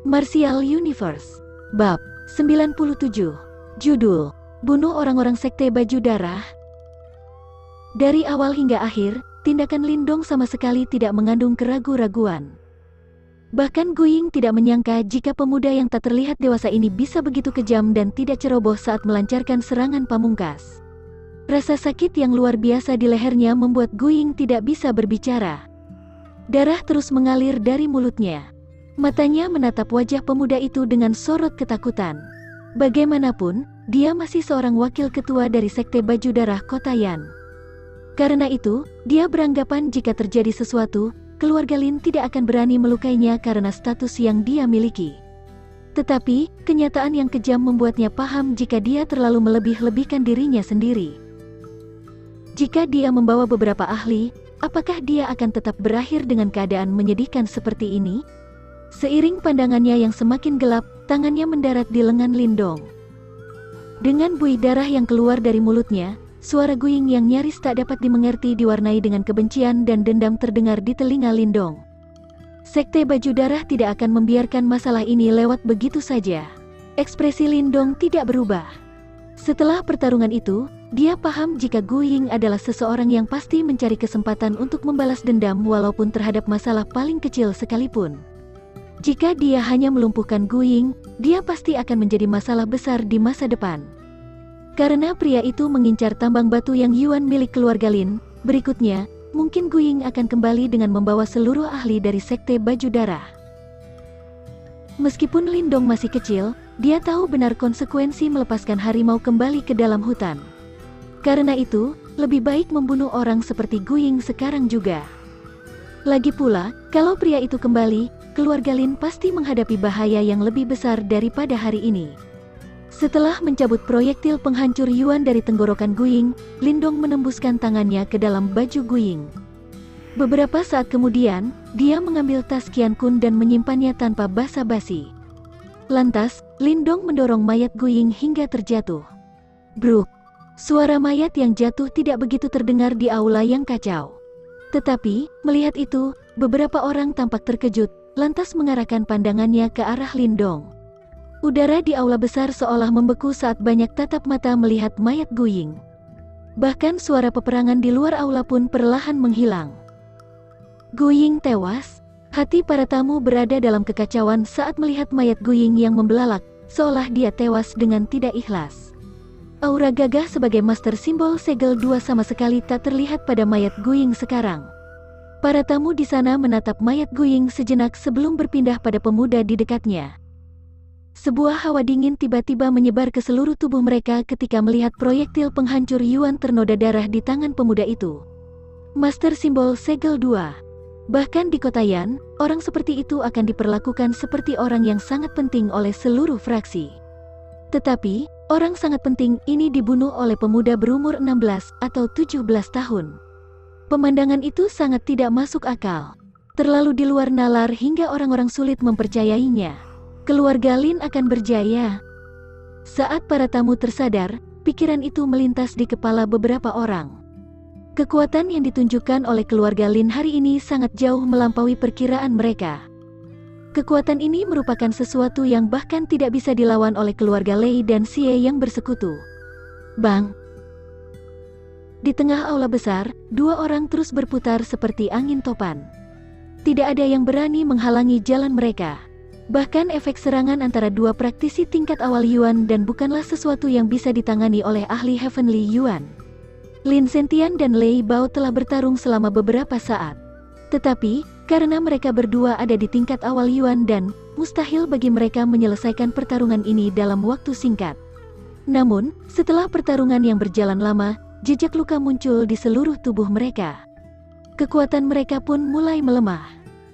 Martial Universe. Bab 97. Judul: Bunuh orang-orang Sekte Baju Darah. Dari awal hingga akhir, tindakan Lindong sama sekali tidak mengandung keraguan-raguan. Bahkan Guiying tidak menyangka jika pemuda yang tak terlihat dewasa ini bisa begitu kejam dan tidak ceroboh saat melancarkan serangan pamungkas. Rasa sakit yang luar biasa di lehernya membuat Guiying tidak bisa berbicara. Darah terus mengalir dari mulutnya. Matanya menatap wajah pemuda itu dengan sorot ketakutan. Bagaimanapun, dia masih seorang wakil ketua dari Sekte Baju Darah Kota Yan. Karena itu, dia beranggapan jika terjadi sesuatu, keluarga Lin tidak akan berani melukainya karena status yang dia miliki. Tetapi, kenyataan yang kejam membuatnya paham jika dia terlalu melebih-lebihkan dirinya sendiri. Jika dia membawa beberapa ahli, apakah dia akan tetap berakhir dengan keadaan menyedihkan seperti ini? Seiring pandangannya yang semakin gelap, tangannya mendarat di lengan Lindong. Dengan buih darah yang keluar dari mulutnya, suara Guiying yang nyaris tak dapat dimengerti diwarnai dengan kebencian dan dendam terdengar di telinga Lindong. Sekte Baju Darah tidak akan membiarkan masalah ini lewat begitu saja. Ekspresi Lindong tidak berubah. Setelah pertarungan itu, dia paham jika Guiying adalah seseorang yang pasti mencari kesempatan untuk membalas dendam walaupun terhadap masalah paling kecil sekalipun. Jika dia hanya melumpuhkan Guiying, dia pasti akan menjadi masalah besar di masa depan. Karena pria itu mengincar tambang batu yang Yuan milik keluarga Lin, berikutnya, mungkin Guiying akan kembali dengan membawa seluruh ahli dari Sekte Baju Darah. Meskipun Lindong masih kecil, dia tahu benar konsekuensi melepaskan harimau kembali ke dalam hutan. Karena itu, lebih baik membunuh orang seperti Guiying sekarang juga. Lagi pula, kalau pria itu kembali, keluarga Lin pasti menghadapi bahaya yang lebih besar daripada hari ini. Setelah mencabut proyektil penghancur Yuan dari tenggorokan Guiying, Lindong menembuskan tangannya ke dalam baju Guiying. Beberapa saat kemudian, dia mengambil tas Qian Kun dan menyimpannya tanpa basa-basi. Lantas, Lindong mendorong mayat Guiying hingga terjatuh. Bruk! Suara mayat yang jatuh tidak begitu terdengar di aula yang kacau. Tetapi, melihat itu, beberapa orang tampak terkejut, lantas mengarahkan pandangannya ke arah Lindong. Udara di aula besar seolah membeku saat banyak tatap mata melihat mayat Guiying. Bahkan suara peperangan di luar aula pun perlahan menghilang. Guiying tewas? Hati para tamu berada dalam kekacauan saat melihat mayat Guiying yang membelalak, seolah dia tewas dengan tidak ikhlas. Aura gagah sebagai master simbol segel 2 sama sekali tak terlihat pada mayat Guiying sekarang. Para tamu di sana menatap mayat Guiying sejenak sebelum berpindah pada pemuda di dekatnya. Sebuah hawa dingin tiba-tiba menyebar ke seluruh tubuh mereka ketika melihat proyektil penghancur Yuan ternoda darah di tangan pemuda itu. Master simbol segel 2. Bahkan di Kota Yan, orang seperti itu akan diperlakukan seperti orang yang sangat penting oleh seluruh fraksi. Tetapi, orang sangat penting ini dibunuh oleh pemuda berumur 16 atau 17 tahun. Pemandangan itu sangat tidak masuk akal. Terlalu di luar nalar hingga orang-orang sulit mempercayainya. Keluarga Lin akan berjaya. Saat para tamu tersadar, pikiran itu melintas di kepala beberapa orang. Kekuatan yang ditunjukkan oleh keluarga Lin hari ini sangat jauh melampaui perkiraan mereka. Kekuatan ini merupakan sesuatu yang bahkan tidak bisa dilawan oleh keluarga Lei dan Xie yang bersekutu. Bang! Di tengah aula besar, dua orang terus berputar seperti angin topan. Tidak ada yang berani menghalangi jalan mereka. Bahkan efek serangan antara dua praktisi tingkat awal Yuan dan bukanlah sesuatu yang bisa ditangani oleh ahli Heavenly Yuan. Lin Zentian dan Lei Bao telah bertarung selama beberapa saat. Tetapi, karena mereka berdua ada di tingkat awal Yuan dan mustahil bagi mereka menyelesaikan pertarungan ini dalam waktu singkat. Namun, setelah pertarungan yang berjalan lama, jejak luka muncul di seluruh tubuh mereka. Kekuatan mereka pun mulai melemah.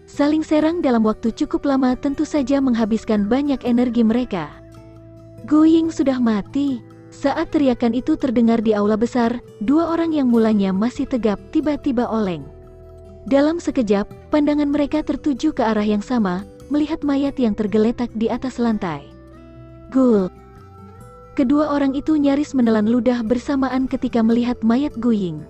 Saling serang dalam waktu cukup lama tentu saja menghabiskan banyak energi mereka. Guiying sudah mati. Saat teriakan itu terdengar di aula besar, dua orang yang mulanya masih tegap tiba-tiba oleng. Dalam sekejap, pandangan mereka tertuju ke arah yang sama, melihat mayat yang tergeletak di atas lantai. Gul! Kedua orang itu nyaris menelan ludah bersamaan ketika melihat mayat Guiying.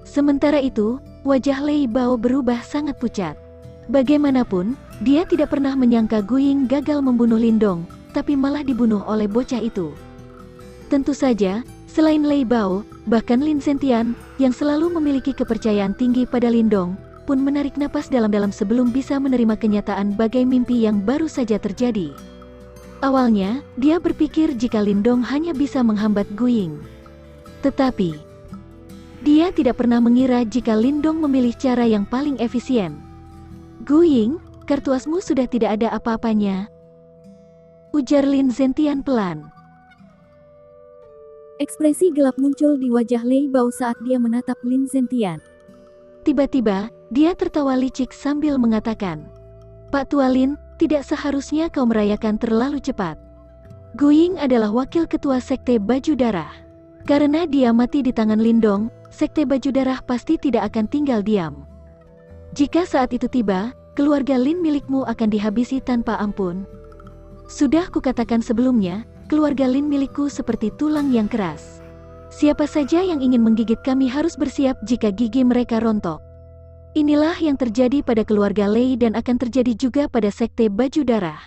Sementara itu, wajah Lei Bao berubah sangat pucat. Bagaimanapun, dia tidak pernah menyangka Guying gagal membunuh Lindong, tapi malah dibunuh oleh bocah itu. Tentu saja, selain Lei Bao, bahkan Lin Zentian, yang selalu memiliki kepercayaan tinggi pada Lindong, pun menarik napas dalam-dalam sebelum bisa menerima kenyataan bagai mimpi yang baru saja terjadi. Awalnya, dia berpikir jika Lindong hanya bisa menghambat Guying. Tetapi, dia tidak pernah mengira jika Lindong memilih cara yang paling efisien. "Guying, kartu asmu sudah tidak ada apa-apanya," ujar Lin Zentian pelan. Ekspresi gelap muncul di wajah Lei Bao saat dia menatap Lin Zentian. Tiba-tiba, dia tertawa licik sambil mengatakan, "Pak Tua Lin, tidak seharusnya kau merayakan terlalu cepat. Guying adalah wakil ketua Sekte Baju Darah. Karena dia mati di tangan Lindong, Sekte Baju Darah pasti tidak akan tinggal diam. Jika saat itu tiba, keluarga Lin milikmu akan dihabisi tanpa ampun. Sudah kukatakan sebelumnya, keluarga Lin milikku seperti tulang yang keras. Siapa saja yang ingin menggigit kami harus bersiap jika gigi mereka rontok. Inilah yang terjadi pada keluarga Lei dan akan terjadi juga pada Sekte Baju Darah."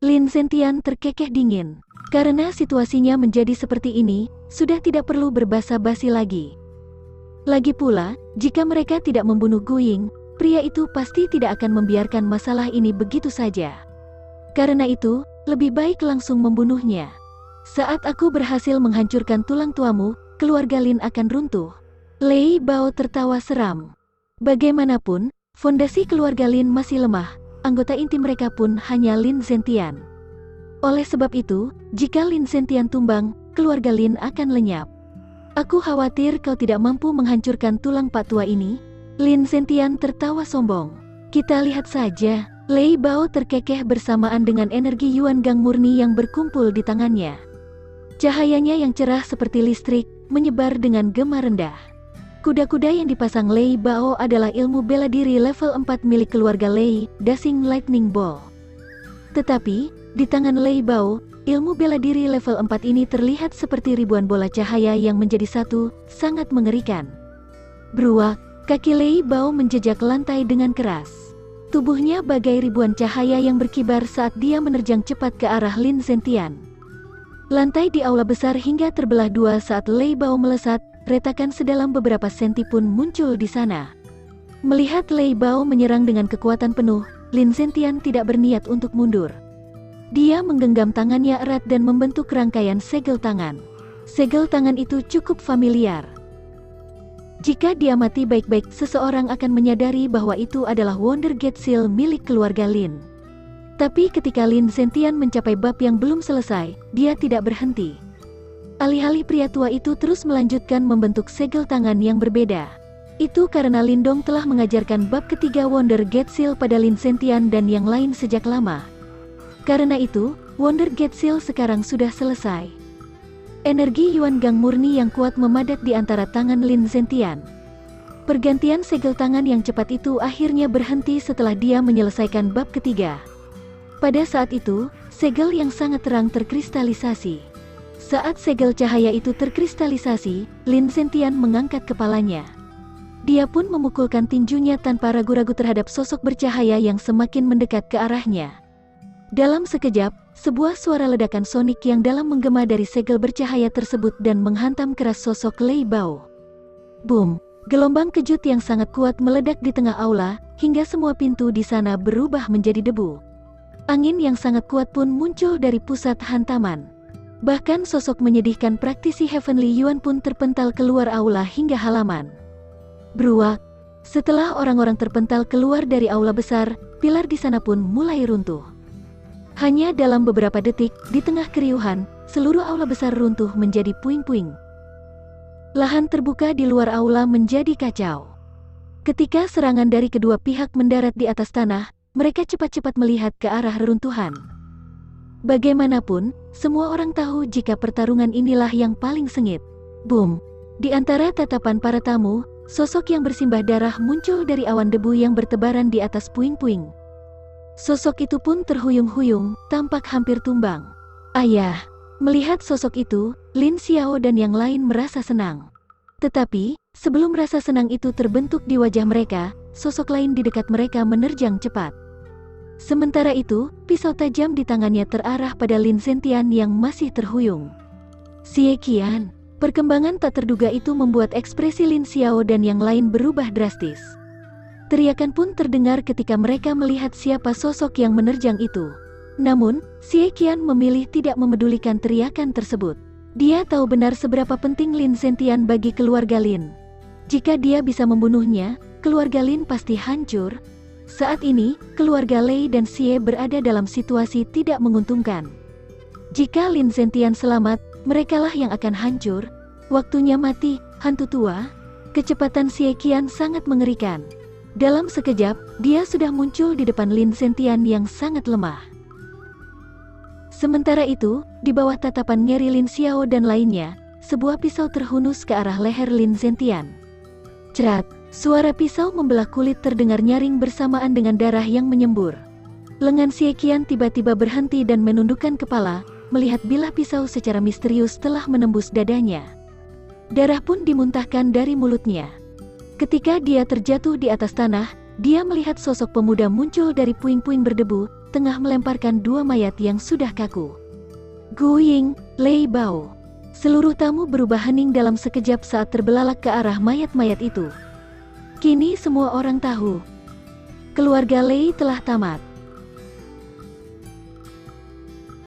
Lin Zentian terkekeh dingin. Karena situasinya menjadi seperti ini, sudah tidak perlu berbasa-basi lagi. Lagi pula, jika mereka tidak membunuh Guying, pria itu pasti tidak akan membiarkan masalah ini begitu saja. Karena itu, lebih baik langsung membunuhnya. "Saat aku berhasil menghancurkan tulang tuamu, keluarga Lin akan runtuh." Lei Bao tertawa seram. Bagaimanapun, fondasi keluarga Lin masih lemah, anggota inti mereka pun hanya Lin Zentian. Oleh sebab itu, jika Lin Zentian tumbang, keluarga Lin akan lenyap. "Aku khawatir kau tidak mampu menghancurkan tulang Pak Tua ini." Lin Zentian tertawa sombong. "Kita lihat saja." Lei Bao terkekeh bersamaan dengan energi Yuan Gang murni yang berkumpul di tangannya. Cahayanya yang cerah seperti listrik, menyebar dengan gema rendah. Kuda-kuda yang dipasang Lei Bao adalah ilmu bela diri level 4 milik keluarga Lei, Dashing Lightning Ball. Tetapi, di tangan Lei Bao, ilmu bela diri level 4 ini terlihat seperti ribuan bola cahaya yang menjadi satu, sangat mengerikan. Beruak, kaki Lei Bao menjejak lantai dengan keras. Tubuhnya bagai ribuan cahaya yang berkibar saat dia menerjang cepat ke arah Lin Zentian. Lantai di aula besar hingga terbelah dua saat Lei Bao melesat, retakan sedalam beberapa senti pun muncul di sana. Melihat Lei Bao menyerang dengan kekuatan penuh, Lin Zentian tidak berniat untuk mundur. Dia menggenggam tangannya erat dan membentuk rangkaian segel tangan. Segel tangan itu cukup familiar. Jika dia mati baik-baik, seseorang akan menyadari bahwa itu adalah Wonder Gate Seal milik keluarga Lin. Tapi ketika Lin Zentian mencapai bab yang belum selesai, dia tidak berhenti. Alih-alih pria tua itu terus melanjutkan membentuk segel tangan yang berbeda. Itu karena Lindong telah mengajarkan bab ketiga Wonder Gate Seal pada Lin Zentian dan yang lain sejak lama. Karena itu, Wonder Gate Seal sekarang sudah selesai. Energi Yuan Gang murni yang kuat memadat di antara tangan Lin Zentian. Pergantian segel tangan yang cepat itu akhirnya berhenti setelah dia menyelesaikan bab ketiga. Pada saat itu, segel yang sangat terang terkristalisasi. Saat segel cahaya itu terkristalisasi, Lin Zentian mengangkat kepalanya. Dia pun memukulkan tinjunya tanpa ragu-ragu terhadap sosok bercahaya yang semakin mendekat ke arahnya. Dalam sekejap, sebuah suara ledakan sonik yang dalam menggema dari segel bercahaya tersebut dan menghantam keras sosok Lei Bao. Boom! Gelombang kejut yang sangat kuat meledak di tengah aula, hingga semua pintu di sana berubah menjadi debu. Angin yang sangat kuat pun muncul dari pusat hantaman. Bahkan sosok menyedihkan praktisi Heavenly Yuan pun terpental keluar aula hingga halaman. Beruak! Setelah orang-orang terpental keluar dari aula besar, pilar di sana pun mulai runtuh. Hanya dalam beberapa detik, di tengah keriuhan, seluruh aula besar runtuh menjadi puing-puing. Lahan terbuka di luar aula menjadi kacau. Ketika serangan dari kedua pihak mendarat di atas tanah, mereka cepat-cepat melihat ke arah reruntuhan. Bagaimanapun, semua orang tahu jika pertarungan inilah yang paling sengit. Boom! Di antara tatapan para tamu, sosok yang bersimbah darah muncul dari awan debu yang bertebaran di atas puing-puing. Sosok itu pun terhuyung-huyung, tampak hampir tumbang. "Ayah!" Melihat sosok itu, Lin Xiao dan yang lain merasa senang. Tetapi, sebelum rasa senang itu terbentuk di wajah mereka, sosok lain di dekat mereka menerjang cepat. Sementara itu, pisau tajam di tangannya terarah pada Lin Zentian yang masih terhuyung. Xie Qian, perkembangan tak terduga itu membuat ekspresi Lin Xiao dan yang lain berubah drastis. Teriakan pun terdengar ketika mereka melihat siapa sosok yang menerjang itu. Namun, Xie Qian memilih tidak memedulikan teriakan tersebut. Dia tahu benar seberapa penting Lin Zentian bagi keluarga Lin. Jika dia bisa membunuhnya, keluarga Lin pasti hancur. Saat ini, keluarga Lei dan Xie berada dalam situasi tidak menguntungkan. Jika Lin Zentian selamat, merekalah yang akan hancur. Waktunya mati, hantu tua. Kecepatan Xie Qian sangat mengerikan. Dalam sekejap, dia sudah muncul di depan Lin Zentian yang sangat lemah. Sementara itu, di bawah tatapan ngeri Lin Xiao dan lainnya, sebuah pisau terhunus ke arah leher Lin Zentian. Cerat, suara pisau membelah kulit terdengar nyaring bersamaan dengan darah yang menyembur. Lengan Xie Qian tiba-tiba berhenti dan menundukkan kepala, melihat bilah pisau secara misterius telah menembus dadanya. Darah pun dimuntahkan dari mulutnya. Ketika dia terjatuh di atas tanah, dia melihat sosok pemuda muncul dari puing-puing berdebu, tengah melemparkan dua mayat yang sudah kaku. Gu Ying, Lei Bao. Seluruh tamu berubah hening dalam sekejap saat terbelalak ke arah mayat-mayat itu. Kini semua orang tahu, keluarga Lei telah tamat.